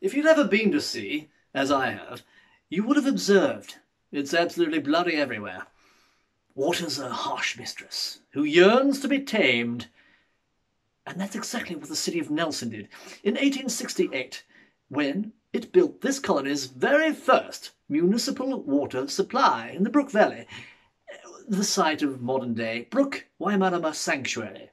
If you'd ever been to sea, as I have, you would have observed it's absolutely bloody everywhere. Water's a harsh mistress who yearns to be tamed. And that's exactly what the city of Nelson did in 1868, when it built this colony's very first municipal water supply in the Brook Valley, the site of modern-day Brook Waimārama Sanctuary.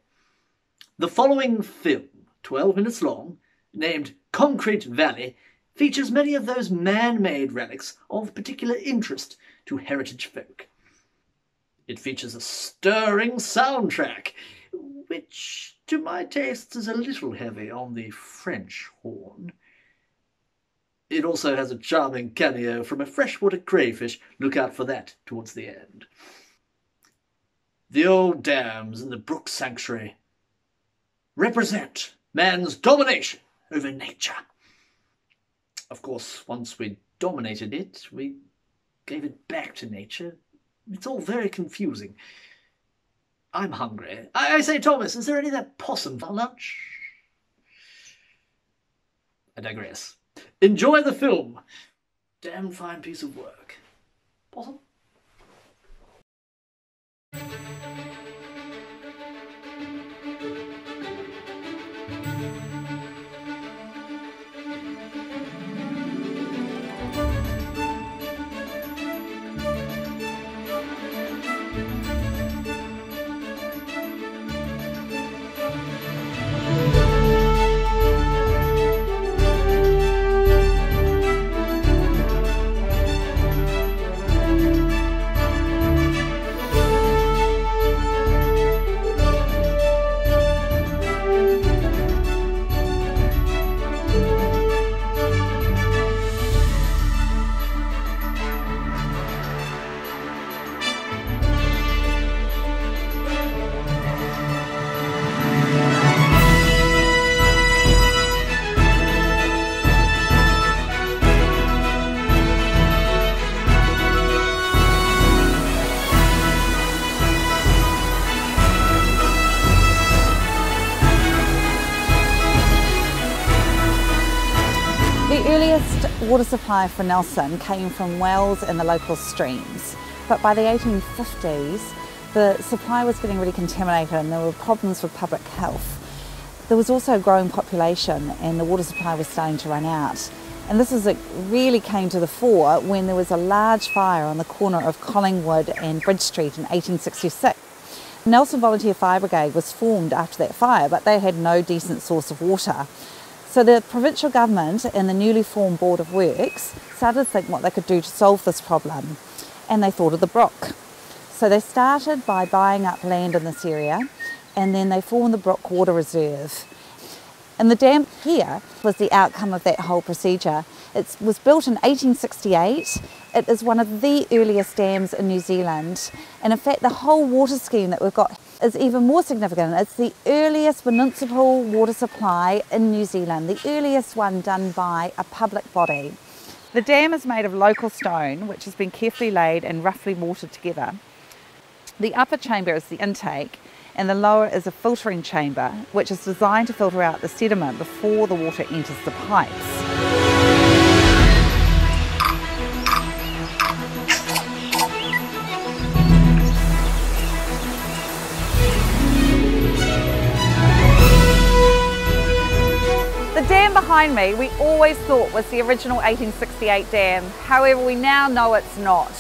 The following film, 12 minutes long, named Concrete Valley, features many of those man-made relics of particular interest to heritage folk. It features a stirring soundtrack, which, to my tastes, is a little heavy on the French horn. It also has a charming cameo from a freshwater crayfish. Look out for that towards the end. The old dams in the Brook Sanctuary represent man's domination over nature. Of course, once we dominated it, we gave it back to nature. It's all very confusing. I'm hungry. I say, Thomas, is there any of that possum for lunch? I digress. Enjoy the film. Damn fine piece of work. Possum? The earliest water supply for Nelson came from wells in the local streams, but by the 1850s the supply was getting really contaminated and there were problems with public health. There was also a growing population and the water supply was starting to run out. And this really came to the fore when there was a large fire on the corner of Collingwood and Bridge Street in 1866. Nelson Volunteer Fire Brigade was formed after that fire, but they had no decent source of water. So the provincial government and the newly formed Board of Works started to think what they could do to solve this problem, and they thought of the brook. So they started by buying up land in this area, and then they formed the Brook Water Reserve. And the dam here was the outcome of that whole procedure. It was built in 1868. It is one of the earliest dams in New Zealand. And in fact, the whole water scheme that we've got is even more significant. It's the earliest municipal water supply in New Zealand, the earliest one done by a public body. The dam is made of local stone, which has been carefully laid and roughly mortared together. The upper chamber is the intake, and the lower is a filtering chamber, which is designed to filter out the sediment before the water enters the pipes. The dam behind me we always thought was the original 1868 dam, however we now know it's not.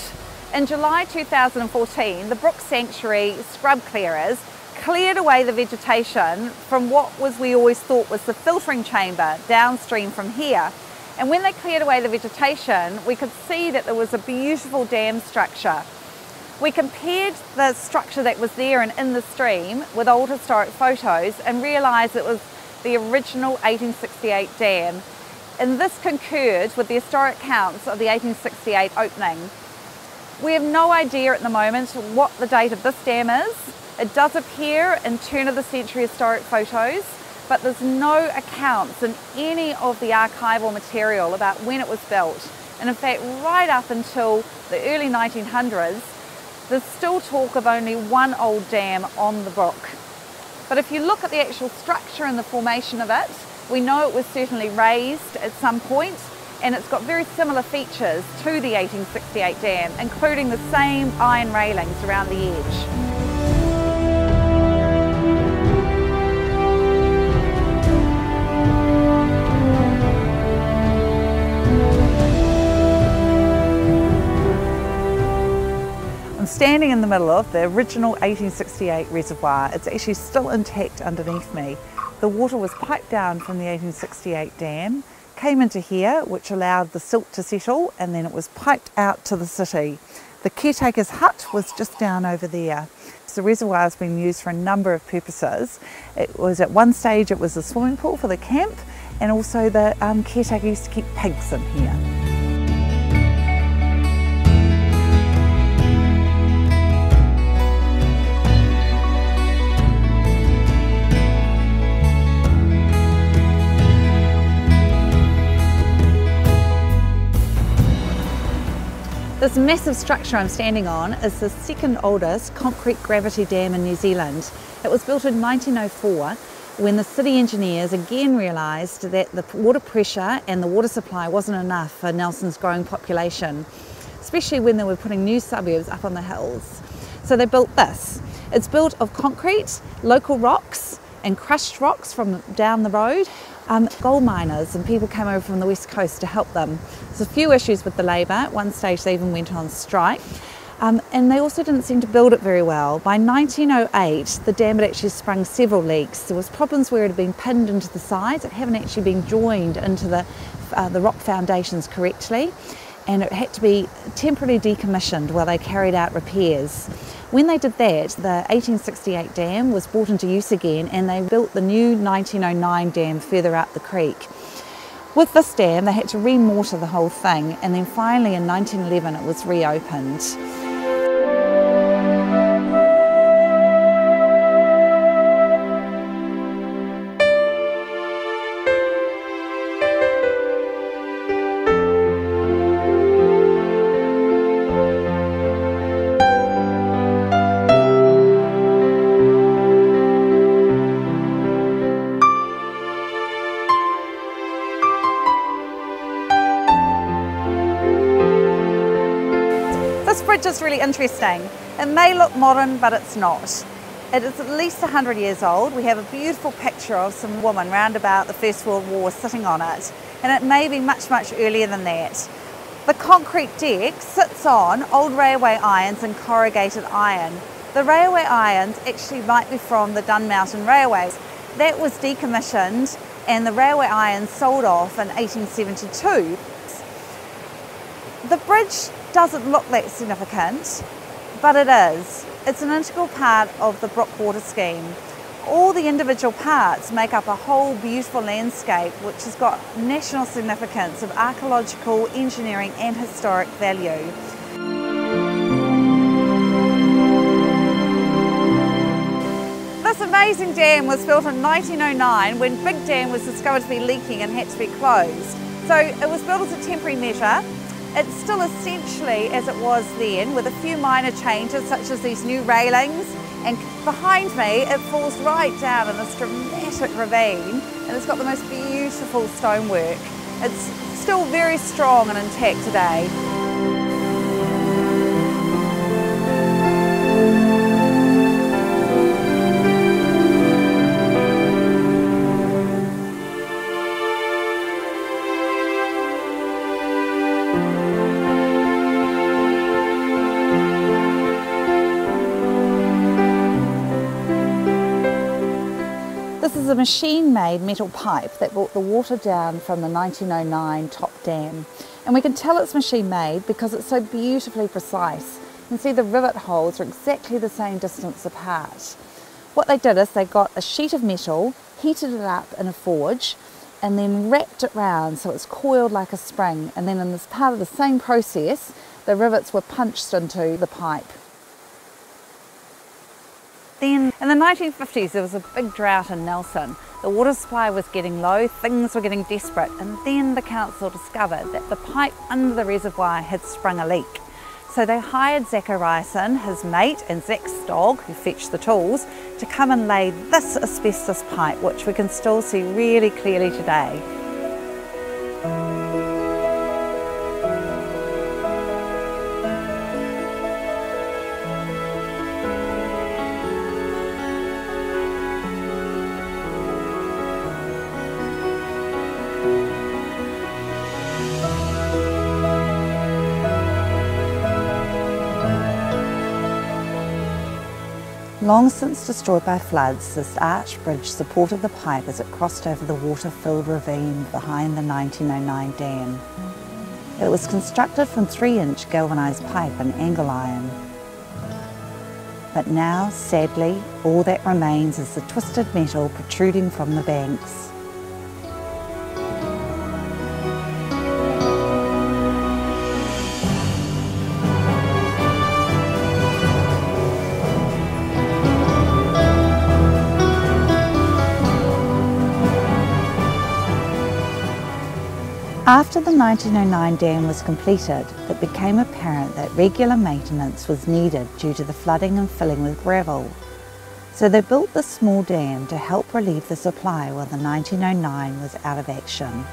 In July 2014, the Brook Sanctuary scrub clearers cleared away the vegetation from what we always thought was the filtering chamber downstream from here. And when they cleared away the vegetation, we could see that there was a beautiful dam structure. We compared the structure that was there and in the stream with old historic photos and realised it was the original 1868 dam. And this concurred with the historic counts of the 1868 opening. We have no idea at the moment what the date of this dam is. It does appear in turn of the century historic photos, but there's no accounts in any of the archival material about when it was built. And in fact, right up until the early 1900s, there's still talk of only one old dam on the brook. But if you look at the actual structure and the formation of it, We know it was certainly raised at some point, and it's got very similar features to the 1868 dam, including the same iron railings around the edge. I'm standing in the middle of the original 1868 reservoir. It's actually still intact underneath me. The water was piped down from the 1868 dam, came into here, which allowed the silt to settle, and then it was piped out to the city. The caretaker's hut was just down over there. So the reservoir has been used for a number of purposes. It was at one stage it was a swimming pool for the camp, and also the caretaker used to keep pigs in here. This massive structure I'm standing on is the second oldest concrete gravity dam in New Zealand. It was built in 1904 when the city engineers again realised that the water pressure and the water supply wasn't enough for Nelson's growing population, especially when they were putting new suburbs up on the hills. So they built this. It's built of concrete, local rocks and crushed rocks from down the road. Gold miners and people came over from the west coast to help them. There's a few issues with the labour. At one stage they even went on strike. And they also didn't seem to build it very well. By 1908 the dam had actually sprung several leaks. There was problems where it had been pinned into the sides. It hadn't actually been joined into the rock foundations correctly, and it had to be temporarily decommissioned while they carried out repairs. When they did that, the 1868 dam was brought into use again, and they built the new 1909 dam further up the creek. With this dam, they had to re-mortar the whole thing, and then finally in 1911 it was reopened. This bridge is really interesting. It may look modern, but it's not. It is at least 100 years old. We have a beautiful picture of some woman round about the First World War sitting on it, and it may be much, much earlier than that. The concrete deck sits on old railway irons and corrugated iron. The railway irons actually might be from the Dunmountain Railways. That was decommissioned and the railway irons sold off in 1872. The bridge doesn't look that significant, but it is. It's an integral part of the Brook Water scheme. All the individual parts make up a whole beautiful landscape which has got national significance of archaeological, engineering and historic value. This amazing dam was built in 1909 when Big Dam was discovered to be leaking and had to be closed. So it was built as a temporary measure. It's still essentially as it was then, with a few minor changes such as these new railings, and behind me it falls right down in this dramatic ravine, and it's got the most beautiful stonework. It's still very strong and intact today. This is a machine-made metal pipe that brought the water down from the 1909 top dam. And we can tell it's machine-made because it's so beautifully precise. You can see the rivet holes are exactly the same distance apart. What they did is they got a sheet of metal, heated it up in a forge, and then wrapped it round so it's coiled like a spring. And then in this part of the same process, the rivets were punched into the pipe. Then in the 1950s there was a big drought in Nelson. The water supply was getting low, things were getting desperate, and then the council discovered that the pipe under the reservoir had sprung a leak. So they hired Zachariason, his mate, and Zach's dog, who fetched the tools, to come and lay this asbestos pipe, which we can still see really clearly today. Long since destroyed by floods, this arched bridge supported the pipe as it crossed over the water-filled ravine behind the 1909 dam. It was constructed from 3-inch galvanised pipe and angle iron. But now, sadly, all that remains is the twisted metal protruding from the banks. After the 1909 dam was completed, it became apparent that regular maintenance was needed due to the flooding and filling with gravel. So they built this small dam to help relieve the supply while the 1909 was out of action.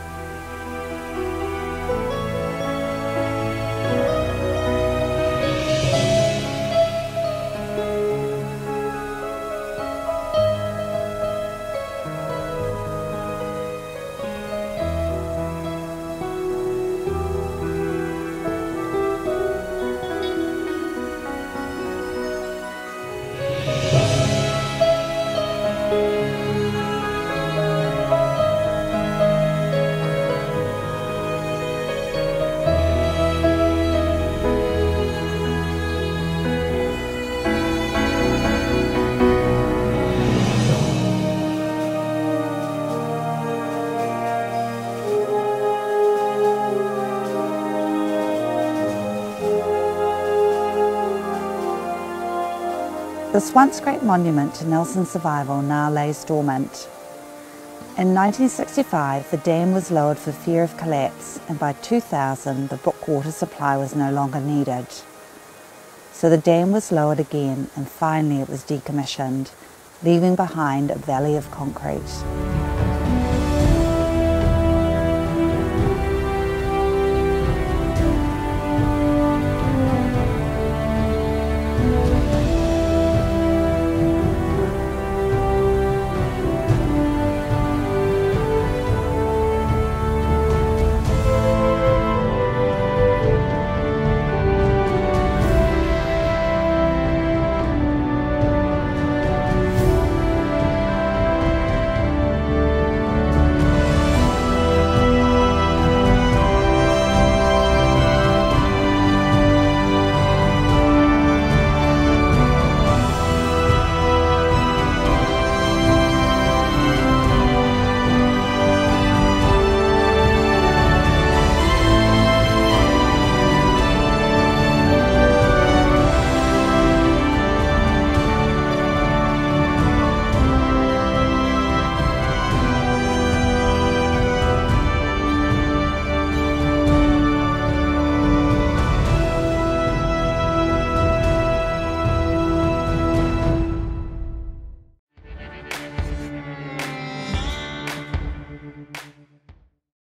This once great monument to Nelson's survival now lays dormant. In 1965, the dam was lowered for fear of collapse, and by 2000, the Brook water supply was no longer needed. So the dam was lowered again, and finally it was decommissioned, leaving behind a valley of concrete.